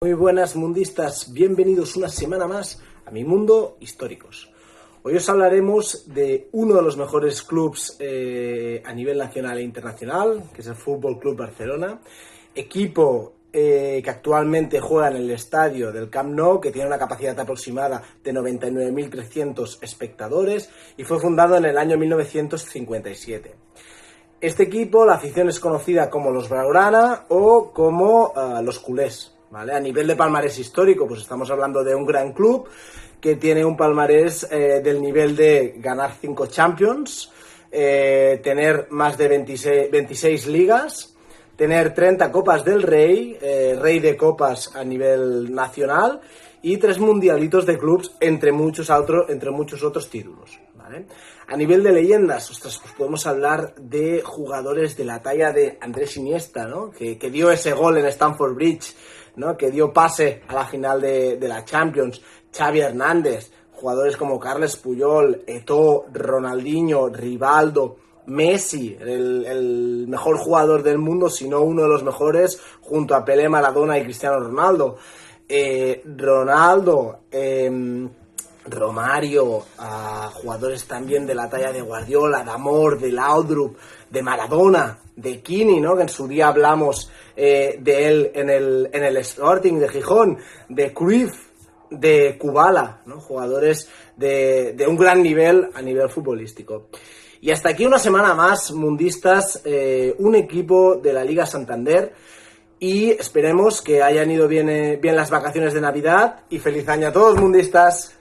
Muy buenas mundistas, bienvenidos una semana más a Mi Mundo Históricos. Hoy os hablaremos de uno de los mejores clubes a nivel nacional e internacional, que es el Fútbol Club Barcelona, equipo que actualmente juega en el estadio del Camp Nou, que tiene una capacidad aproximada de 99.300 espectadores y fue fundado en el año 1957. Este equipo, la afición es conocida como los Blaugrana o como los culés. ¿Vale? A nivel de palmarés histórico, pues estamos hablando de un gran club que tiene un palmarés del nivel de ganar 5 Champions, tener más de 26 ligas, tener 30 Copas del Rey, Rey de Copas a nivel nacional y 3 mundialitos de clubs, entre muchos otros títulos. ¿Vale? A nivel de leyendas, ostras, pues podemos hablar de jugadores de la talla de Andrés Iniesta, ¿no? que dio ese gol en Stamford Bridge, ¿no? Que dio pase a la final de la Champions. Xavi Hernández, jugadores como Carles Puyol, Eto'o, Ronaldinho, Rivaldo, Messi, el mejor jugador del mundo, si no uno de los mejores, junto a Pelé, Maradona y Cristiano Ronaldo. Romario, jugadores también de la talla de Guardiola, de Amor, de Laudrup, de Maradona, de Kini, ¿no? Que en su día hablamos de él en el Sporting de Gijón, de Cruyff, de Kubala, ¿no? Jugadores de un gran nivel a nivel futbolístico. Y hasta aquí una semana más, mundistas, un equipo de la Liga Santander, y esperemos que hayan ido bien las vacaciones de Navidad y feliz año a todos, mundistas.